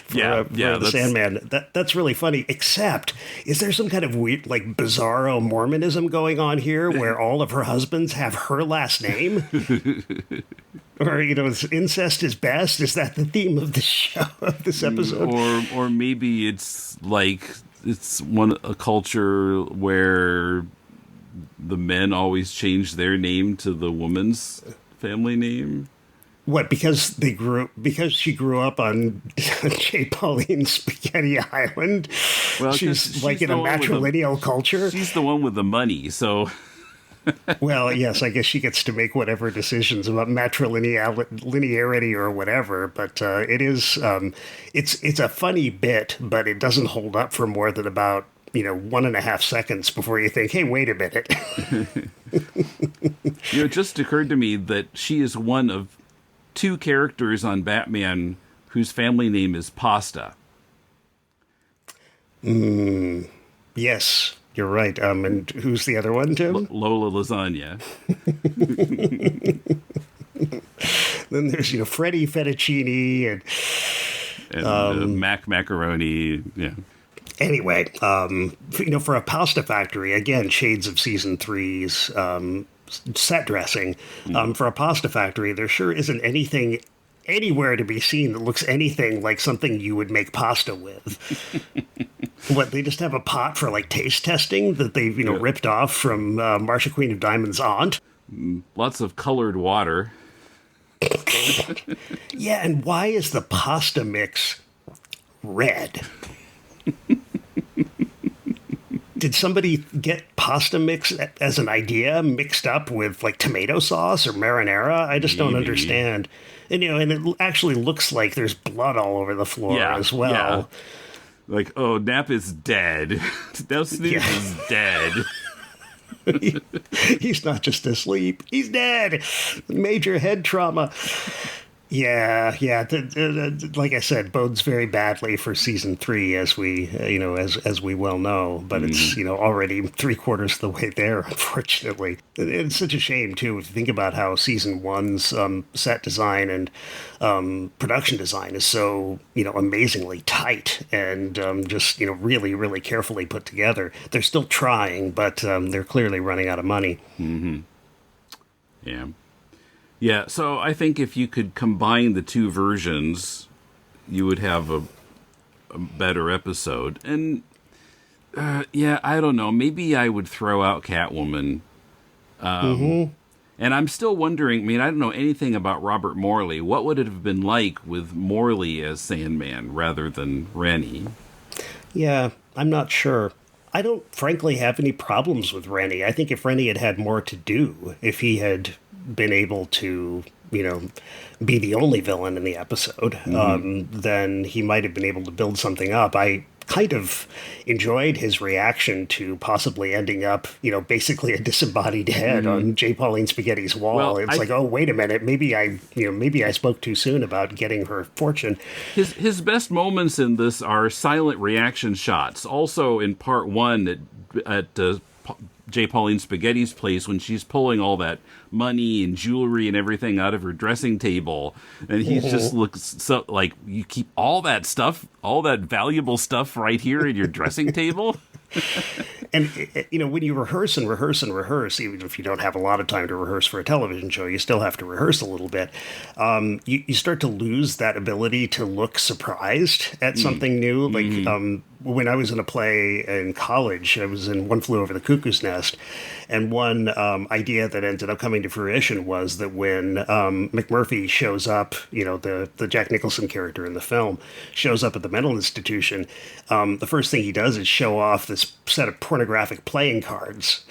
the Sandman. That's really funny. Except, is there some kind of weird, like, bizarro Mormonism going on here, where all of her husbands have her last name? Or, incest is best? Is that the theme of the show, of this episode? Or maybe it's like, it's a culture where the men always change their name to the woman's family name. What, because she grew up on J. Pauline Spaghetti Island? Well, she's like in a matrilineal culture? She's the one with the money, so... Well, yes, I guess she gets to make whatever decisions about matrilinearity or whatever, but it is it's a funny bit, but it doesn't hold up for more than about 1.5 seconds before you think, hey, wait a minute. It just occurred to me that she is one of 2 characters on Batman whose family name is Pasta. Yes. You're right. And who's the other one, Tim? Lola Lasagna. Then there's, Freddie Fettuccine and Mac Macaroni. Yeah. Anyway, for a pasta factory, again, shades of season three's set dressing. For a pasta factory, there sure isn't anything anywhere to be seen that looks anything like something you would make pasta with. What, they just have a pot for like taste testing that they've ripped off from Marcia Queen of Diamonds' aunt? Lots of colored water. Yeah, and why is the pasta mix red? Did somebody get pasta mix as an idea mixed up with like tomato sauce or marinara? I just don't understand. And and it actually looks like there's blood all over the floor as well. Yeah. Like, oh, Nap is dead. Now Snooze is dead. He's not just asleep. He's dead. Major head trauma. Yeah. Like I said, bodes very badly for season three, as we, as we well know. But it's, already 3/4 of the way there, unfortunately. It's such a shame too if you think about how season one's set design and production design is so, amazingly tight and just, really, really carefully put together. They're still trying, but they're clearly running out of money. Mm-hmm. Yeah. Yeah, so I think if you could combine the two versions, you would have a better episode. And, I don't know. Maybe I would throw out Catwoman. And I'm still wondering, I don't know anything about Robert Morley. What would it have been like with Morley as Sandman rather than Rennie? Yeah, I'm not sure. I don't, frankly, have any problems with Rennie. I think if Rennie had had more to do, if he had been able to, be the only villain in the episode, then he might have been able to build something up. I kind of enjoyed his reaction to possibly ending up, basically a disembodied head on J. Pauline Spaghetti's wall. Well, it's like, oh, wait a minute, maybe I spoke too soon about getting her fortune. His best moments in this are silent reaction shots. Also in part one at J. Pauline Spaghetti's place when she's pulling all that money and jewelry and everything out of her dressing table, and he just looks so like, you keep all that stuff, all that valuable stuff right here in your dressing table. And, when you rehearse, even if you don't have a lot of time to rehearse for a television show, you still have to rehearse a little bit. You start to lose that ability to look surprised at something new. Like, when I was in a play in college, I was in One Flew Over the Cuckoo's Nest, and one idea that ended up coming to fruition was that when McMurphy shows up, the Jack Nicholson character in the film, shows up at the mental institution, the first thing he does is show off this set of pornographic playing cards.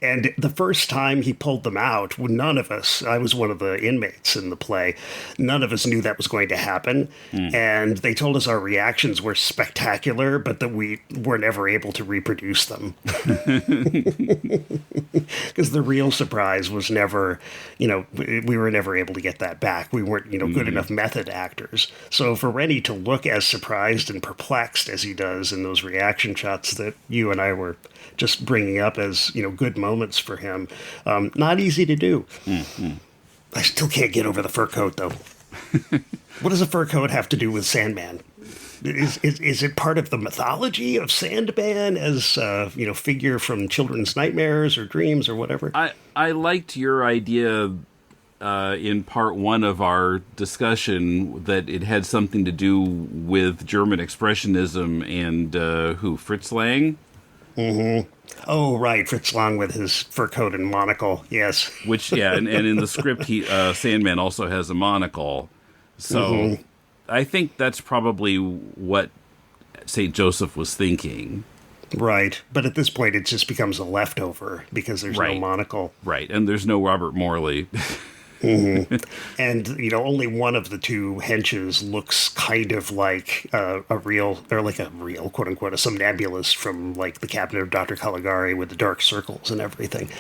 And the first time he pulled them out, none of us, I was one of the inmates in the play, none of us knew that was going to happen. And they told us our reactions were spectacular, but that we were never able to reproduce them. Because the real surprise was never, we were never able to get that back. We weren't, good enough method actors. So for Rennie to look as surprised and perplexed as he does in those reaction shots that you and I were just bringing up as, good moments for him, not easy to do. I still can't get over the fur coat, though. What does a fur coat have to do with Sandman? Is it part of the mythology of Sandman as figure from children's nightmares or dreams or whatever? I liked your idea in part one of our discussion that it had something to do with German Expressionism and Fritz Lang? Oh, right, Fritz Lang with his fur coat and monocle, yes. Which, and in the script, Sandman also has a monocle. So I think that's probably what St. Joseph was thinking. Right, but at this point it just becomes a leftover because there's no monocle. Right, and there's no Robert Morley. And, only one of the two henches looks kind of like a real, quote unquote, a somnambulist from like the cabinet of Dr. Caligari with the dark circles and everything.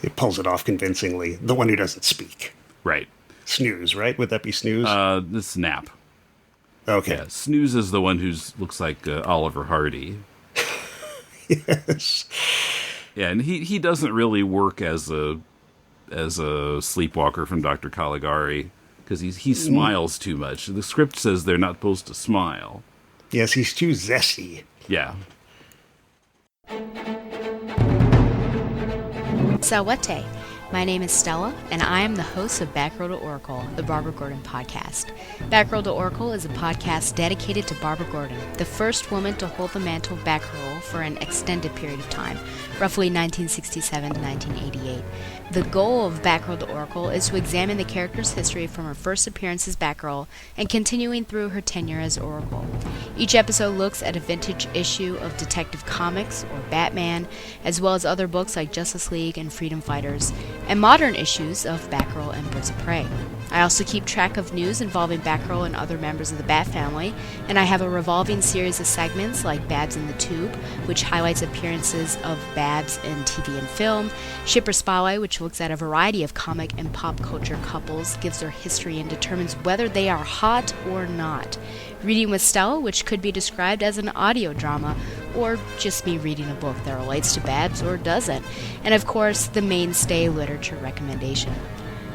It pulls it off convincingly. The one who doesn't speak. Right. Snooze, right? Would that be Snooze? This Nap. Okay. Yeah, Snooze is the one who looks like Oliver Hardy. Yes. Yeah, and he doesn't really work as a sleepwalker from Dr. Caligari because he smiles too much. The script says they're not supposed to smile. Yes, he's too zesty. Yeah. Sawate. My name is Stella, and I am the host of Backrow to Oracle, the Barbara Gordon podcast. Backrow to Oracle is a podcast dedicated to Barbara Gordon, the first woman to hold the mantle of Batgirl for an extended period of time, roughly 1967 to 1988. The goal of Backrow to Oracle is to examine the character's history from her first appearance as Batgirl and continuing through her tenure as Oracle. Each episode looks at a vintage issue of Detective Comics or Batman, as well as other books like Justice League and Freedom Fighters, and modern issues of Batgirl and Birds of Prey. I also keep track of news involving Batgirl and other members of the Bat family, and I have a revolving series of segments like Babs in the Tube, which highlights appearances of Babs in TV and film, Shipper Spotlight, which looks at a variety of comic and pop culture couples, gives their history, and determines whether they are hot or not. Reading with Stella, which could be described as an audio drama, or just me reading a book that relates to Babs or doesn't, and of course, the mainstay literature recommendation.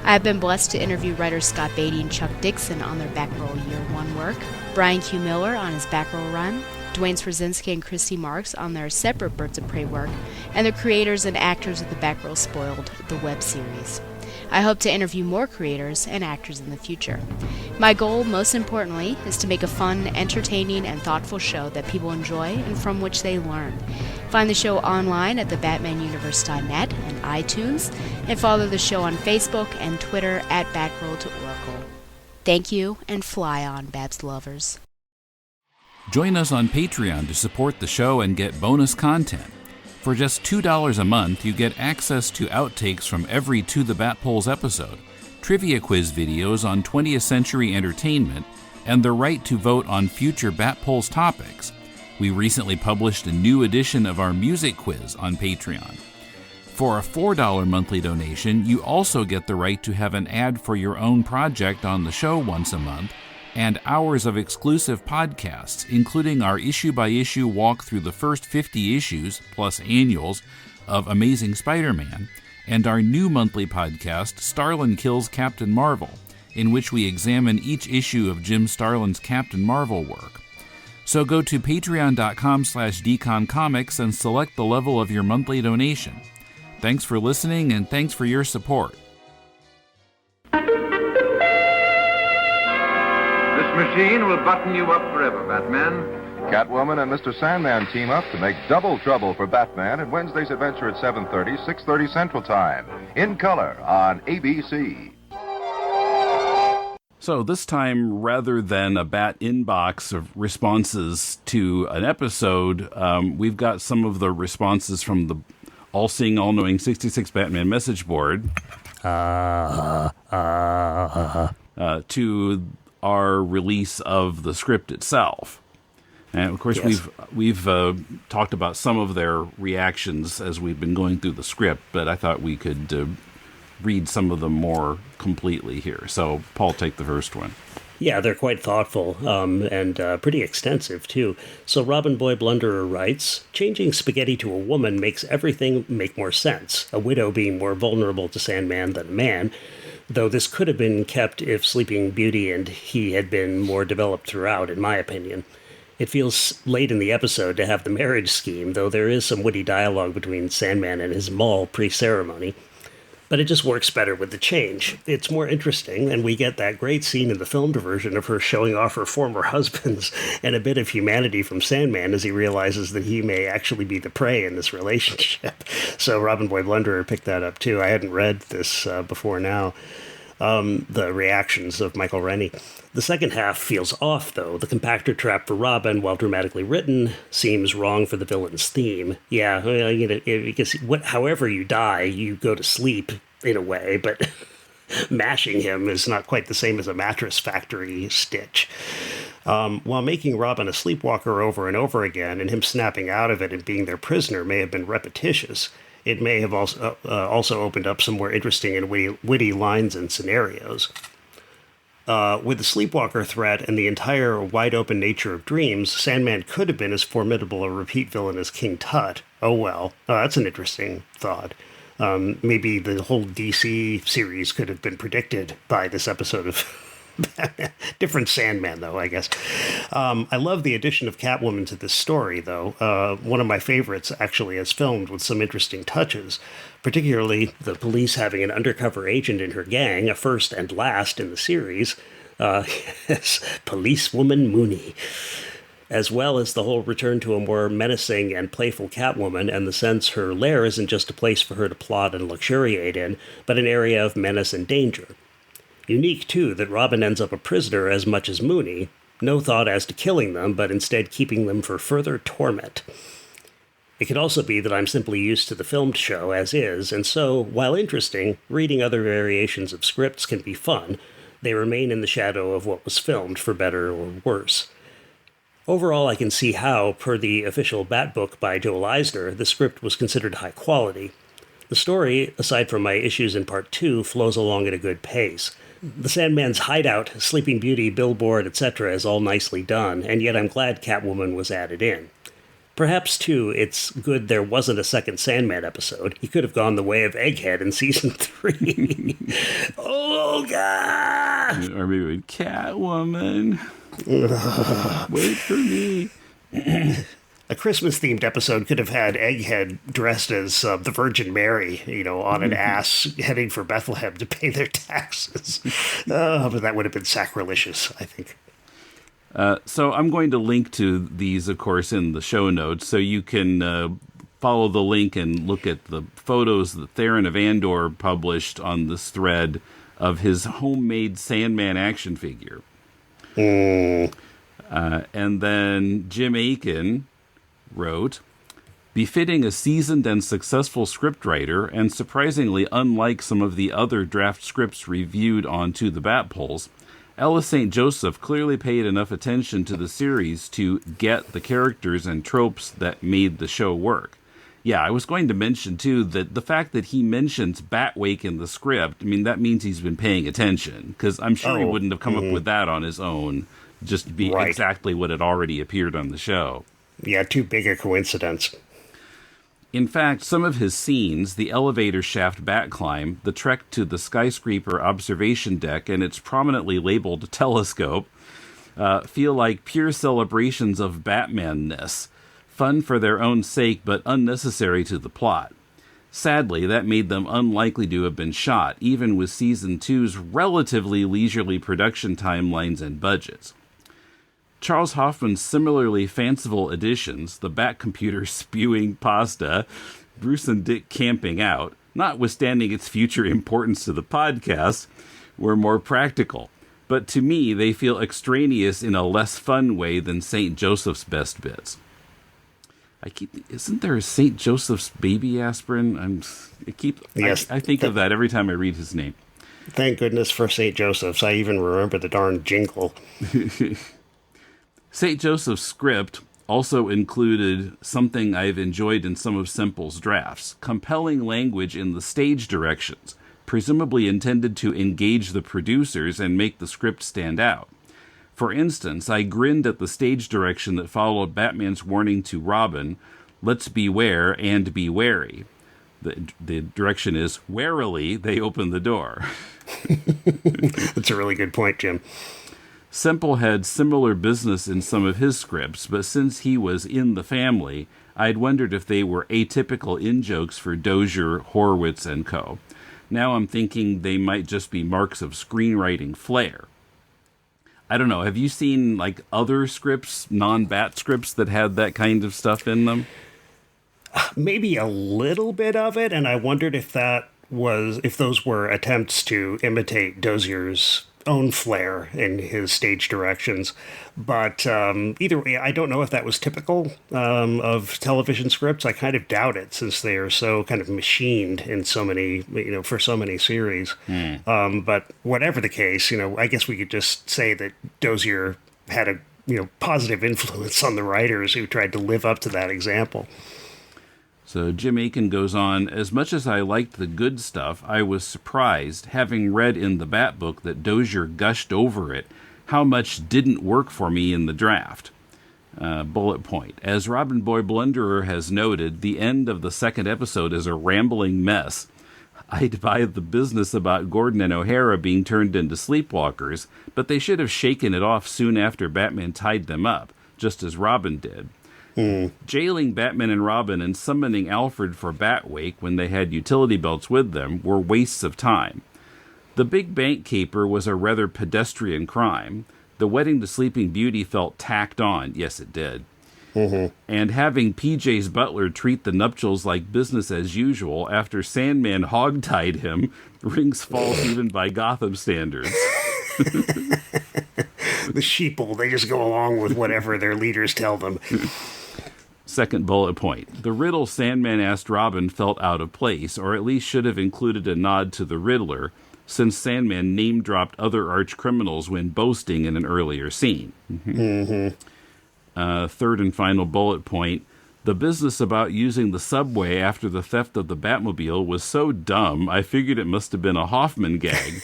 I have been blessed to interview writers Scott Beatty and Chuck Dixon on their Batgirl Year 1 work, Brian Q. Miller on his Batgirl run, Dwayne Swarzynski and Christy Marks on their separate Birds of Prey work, and the creators and actors of the Batgirl Spoiled, the web series. I hope to interview more creators and actors in the future. My goal, most importantly, is to make a fun, entertaining, and thoughtful show that people enjoy and from which they learn. Find the show online at thebatmanuniverse.net and iTunes, and follow the show on Facebook and Twitter at Batgirl to Oracle. Thank you, and fly on, Babs lovers. Join us on Patreon to support the show and get bonus content. For just $2 a month, you get access to outtakes from every To the Bat Polls episode, trivia quiz videos on 20th century entertainment, and the right to vote on future Bat Polls topics. We recently published a new edition of our music quiz on Patreon. For a $4 monthly donation, you also get the right to have an ad for your own project on the show once a month, and hours of exclusive podcasts, including our issue-by-issue walk through the first 50 issues, plus annuals, of Amazing Spider-Man, and our new monthly podcast, Starlin Kills Captain Marvel, in which we examine each issue of Jim Starlin's Captain Marvel work. So go to patreon.com/deconcomics and select the level of your monthly donation. Thanks for listening, and thanks for your support. Machine will button you up forever, Batman. Catwoman and Mr. Sandman team up to make double trouble for Batman in Wednesday's adventure at 7:30, 6:30 Central Time. In color on ABC. So this time, rather than a Bat inbox of responses to an episode, we've got some of the responses from the all-seeing, all-knowing 66 Batman message board to our release of the script itself. And of course, yes, we've talked about some of their reactions as we've been going through the script, but I thought we could read some of them more completely here. So, Paul, take the first one. Yeah, they're quite thoughtful and pretty extensive, too. So Robin Boy Blunderer writes, changing spaghetti to a woman makes everything make more sense, a widow being more vulnerable to Sandman than a man, though this could have been kept if Sleeping Beauty and he had been more developed throughout, in my opinion. It feels late in the episode to have the marriage scheme, though there is some witty dialogue between Sandman and his mall pre-ceremony. But it just works better with the change. It's more interesting, and we get that great scene in the filmed version of her showing off her former husbands and a bit of humanity from Sandman as he realizes that he may actually be the prey in this relationship. So Robin Boy Blunderer picked that up, too. I hadn't read this before now. The reactions of Michael Rennie. The second half feels off, though. The compactor trap for Robin, while dramatically written, seems wrong for the villain's theme. Yeah, because however you die, you go to sleep, in a way, but mashing him is not quite the same as a mattress factory stitch. While making Robin a sleepwalker over and over again, and him snapping out of it and being their prisoner may have been repetitious, it may have also opened up some more interesting and witty lines and scenarios. With the sleepwalker threat and the entire wide-open nature of Dreams, Sandman could have been as formidable a repeat villain as King Tut. Oh well, that's an interesting thought. Maybe the whole DC series could have been predicted by this episode of Different Sandman, though, I guess. I love the addition of Catwoman to this story, though. One of my favorites, actually, is filmed with some interesting touches, particularly the police having an undercover agent in her gang, a first and last in the series, yes, Policewoman Mooney, as well as the whole return to a more menacing and playful Catwoman, and the sense her lair isn't just a place for her to plot and luxuriate in, but an area of menace and danger. Unique, too, that Robin ends up a prisoner as much as Mooney, no thought as to killing them, but instead keeping them for further torment. It could also be that I'm simply used to the filmed show as is, and so, while interesting, reading other variations of scripts can be fun. They remain in the shadow of what was filmed, for better or worse. Overall, I can see how, per the official Bat book by Joel Eisner, the script was considered high quality. The story, aside from my issues in Part 2, flows along at a good pace. The Sandman's hideout, Sleeping Beauty, billboard, etc. is all nicely done, and yet I'm glad Catwoman was added in. Perhaps, too, it's good there wasn't a second Sandman episode. He could have gone the way of Egghead in Season 3. Oh, God! Or maybe Catwoman. Wait for me. A Christmas-themed episode could have had Egghead dressed as the Virgin Mary, on an ass heading for Bethlehem to pay their taxes. But that would have been sacrilegious, I think. So I'm going to link to these, of course, in the show notes, so you can follow the link and look at the photos that Theron of Andor published on this thread of his homemade Sandman action figure. And then Jim Aiken wrote, befitting a seasoned and successful scriptwriter, and surprisingly unlike some of the other draft scripts reviewed on To the Bat Polls, Ellis St. Joseph clearly paid enough attention to the series to get the characters and tropes that made the show work. Yeah, I was going to mention, too, that the fact that he mentions Batwake in the script, that means he's been paying attention, because I'm sure he wouldn't have come up with that on his own, just to be exactly what had already appeared on the show. Yeah, too big a coincidence. In fact, some of his scenes, the elevator shaft bat climb, the trek to the skyscraper observation deck, and its prominently labeled telescope, feel like pure celebrations of Batman-ness, fun for their own sake but unnecessary to the plot. Sadly, that made them unlikely to have been shot, even with Season 2's relatively leisurely production timelines and budgets. Charles Hoffman's similarly fanciful additions, the Bat computer spewing pasta, Bruce and Dick camping out, notwithstanding its future importance to the podcast, were more practical. But to me, they feel extraneous in a less fun way than St. Joseph's best bits. Isn't there a St. Joseph's baby aspirin? Yes, I think of that every time I read his name. Thank goodness for St. Joseph's. I even remember the darn jingle. St. Joseph's script also included something I've enjoyed in some of Semple's drafts, compelling language in the stage directions, presumably intended to engage the producers and make the script stand out. For instance, I grinned at the stage direction that followed Batman's warning to Robin, "Let's beware and be wary." The direction is, "Warily, they open the door." That's a really good point, Jim. Semple had similar business in some of his scripts, but since he was in the family, I'd wondered if they were atypical in-jokes for Dozier, Horowitz, and co. Now I'm thinking they might just be marks of screenwriting flair. I don't know, have you seen other scripts, non-Bat scripts, that had that kind of stuff in them? Maybe a little bit of it, and I wondered if those were attempts to imitate Dozier's own flair in his stage directions. But either way, I don't know if that was typical of television scripts. I kind of doubt it, since they are so kind of machined in so many, for so many series. But whatever the case, I guess we could just say that Dozier had a positive influence on the writers who tried to live up to that example. So Jim Aiken goes on, as much as I liked the good stuff, I was surprised, having read in the Bat book that Dozier gushed over it, how much didn't work for me in the draft. Bullet point. As Robin Boy Blunderer has noted, the end of the second episode is a rambling mess. I'd buy the business about Gordon and O'Hara being turned into sleepwalkers, but they should have shaken it off soon after Batman tied them up, just as Robin did. Jailing Batman and Robin and summoning Alfred for Batwake when they had utility belts with them were wastes of time. The big bank caper was a rather pedestrian crime. The wedding to Sleeping Beauty felt tacked on. Yes, it did. And having PJ's butler treat the nuptials like business as usual after Sandman hogtied him rings false even by Gotham standards. The sheeple, they just go along with whatever their leaders tell them. Second bullet point. The riddle Sandman asked Robin felt out of place, or at least should have included a nod to the Riddler, since Sandman name-dropped other arch-criminals when boasting in an earlier scene. Third and final bullet point. The business about using the subway after the theft of the Batmobile was so dumb, I figured it must have been a Hoffman gag.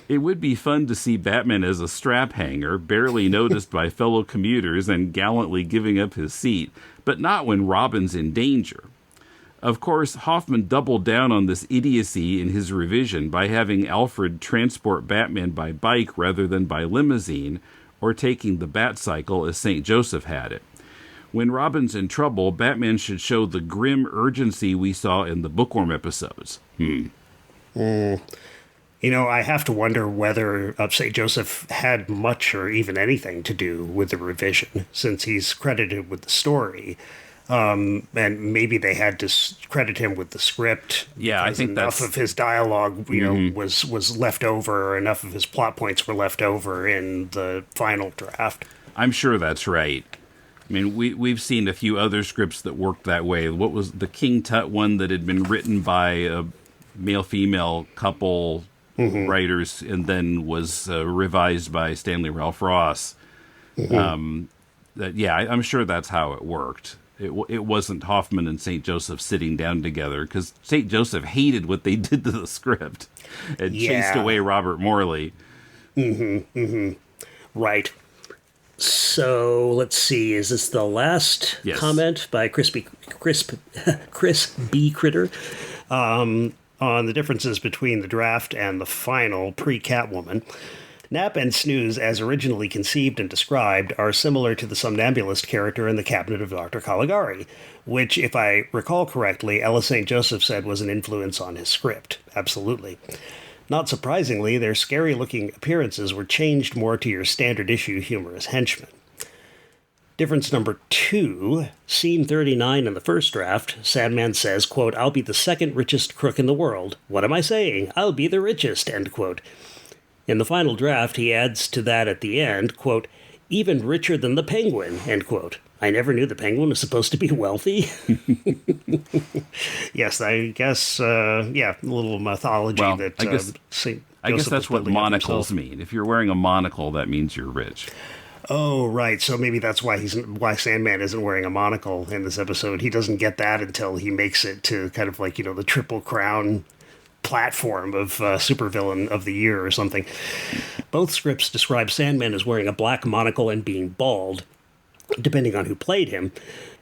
It would be fun to see Batman as a strap hanger, barely noticed by fellow commuters and gallantly giving up his seat, but not when Robin's in danger. Of course, Hoffman doubled down on this idiocy in his revision by having Alfred transport Batman by bike rather than by limousine, or taking the Bat-cycle as St. Joseph had it. When Robin's in trouble, Batman should show the grim urgency we saw in the Bookworm episodes. You know, I have to wonder whether St. Joseph had much or even anything to do with the revision, since he's credited with the story. And maybe they had to credit him with the script. Yeah, I think enough of his dialogue, was left over, or enough of his plot points were left over in the final draft. I'm sure that's right. I mean, we've seen a few other scripts that worked that way. What was the King Tut one that had been written by a male-female couple writers and then was revised by Stanley Ralph Ross? I'm sure that's how it worked. It wasn't Hoffman and St. Joseph sitting down together, because St. Joseph hated what they did to the script and chased away Robert Morley. Right. So let's see. Is this the last comment by Chris B. Critter on the differences between the draft and the final pre-Catwoman? Nap and Snooze, as originally conceived and described, are similar to the somnambulist character in The Cabinet of Dr. Caligari, which, if I recall correctly, Ellis St. Joseph said was an influence on his script. Absolutely. Not surprisingly, their scary-looking appearances were changed more to your standard-issue humorous henchmen. Difference number 2, scene 39 in the first draft, Sandman says, quote, "I'll be the second richest crook in the world. What am I saying? I'll be the richest," end quote. In the final draft, he adds to that at the end, quote, "even richer than the Penguin," end quote. I never knew the Penguin was supposed to be wealthy. Yes, I guess, a little mythology that I guess that's what monocles mean. If you're wearing a monocle, that means you're rich. Oh, right. So maybe that's why Sandman isn't wearing a monocle in this episode. He doesn't get that until he makes it to kind of like, the Triple Crown platform of Supervillain of the Year or something. Both scripts describe Sandman as wearing a black monocle and being bald, depending on who played him.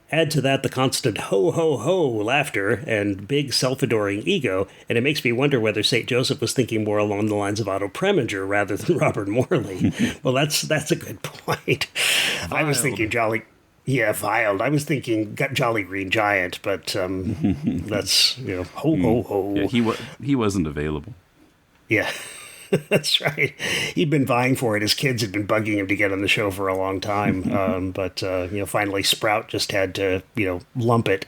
Add to that the constant ho-ho-ho laughter and big self-adoring ego, and it makes me wonder whether St. Joseph was thinking more along the lines of Otto Preminger rather than Robert Morley. Well, that's a good point. Viled. I was thinking Viled. I was thinking Jolly Green Giant, but that's, ho-ho-ho. Yeah, he wasn't available. Yeah. That's right. He'd been vying for it. His kids had been bugging him to get on the show for a long time. But finally Sprout just had to, lump it.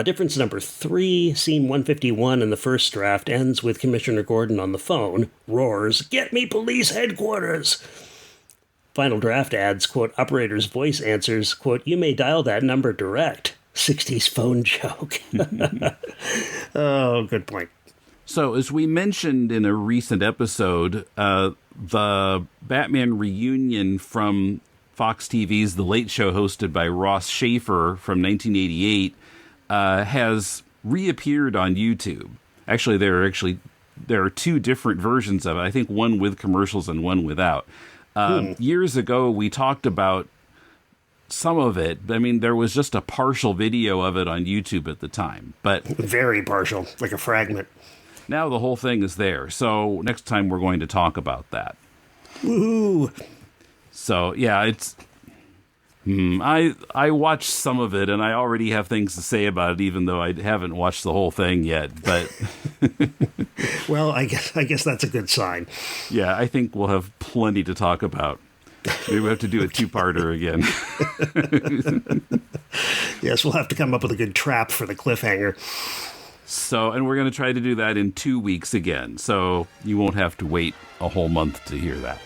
Difference number 3, scene 151 in the first draft ends with Commissioner Gordon on the phone, roars, "Get me police headquarters!" Final draft adds, quote, "Operator's voice answers, quote, you may dial that number direct." 60s phone joke. Oh, good point. So, as we mentioned in a recent episode, the Batman reunion from Fox TV's The Late Show, hosted by Ross Schaefer from 1988, has reappeared on YouTube. Actually, there are 2 different versions of it. I think one with commercials and one without. Years ago, we talked about some of it. I mean, there was just a partial video of it on YouTube at the time, but very partial, like a fragment. Now the whole thing is there. So next time we're going to talk about that. Woohoo! So yeah, it's. I watched some of it, and I already have things to say about it, even though I haven't watched the whole thing yet. But well, I guess that's a good sign. Yeah, I think we'll have plenty to talk about. Maybe we have to do a two-parter again. Yes, we'll have to come up with a good trap for the cliffhanger. So, and we're going to try to do that in 2 weeks again. So you won't have to wait a whole month to hear that.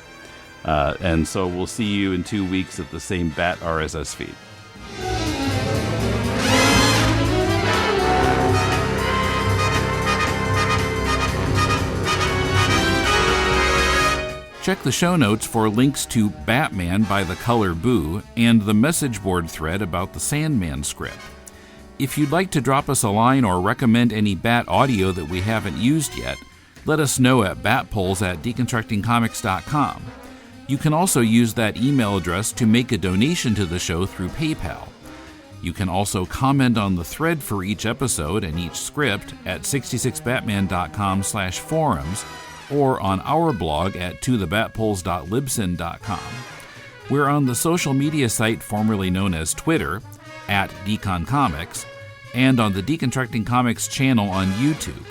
And so we'll see you in 2 weeks at the same Bat RSS feed. Check the show notes for links to Batman by the Color Boo and the message board thread about the Sandman script. If you'd like to drop us a line or recommend any Bat audio that we haven't used yet, let us know at batpoles@deconstructingcomics.com. You can also use that email address to make a donation to the show through PayPal. You can also comment on the thread for each episode and each script at 66batman.com/forums or on our blog at tothebatpoles.libsyn.com. We're on the social media site formerly known as Twitter, at DeconComics, and on the Deconstructing Comics channel on YouTube.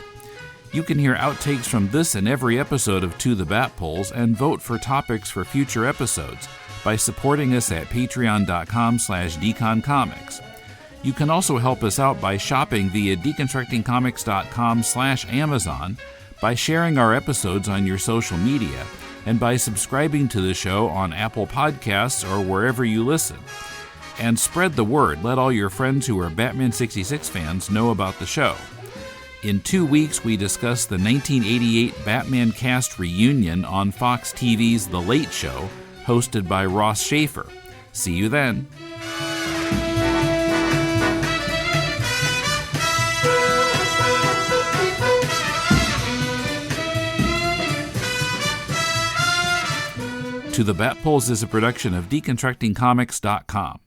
You can hear outtakes from this and every episode of To the Batpoles and vote for topics for future episodes by supporting us at patreon.com/deconcomics. You can also help us out by shopping via deconstructingcomics.com/Amazon, by sharing our episodes on your social media, and by subscribing to the show on Apple Podcasts or wherever you listen. And spread the word. Let all your friends who are Batman 66 fans know about the show. In 2 weeks, we discuss the 1988 Batman cast reunion on Fox TV's The Late Show, hosted by Ross Schaefer. See you then. To the Batpoles is a production of DeconstructingComics.com.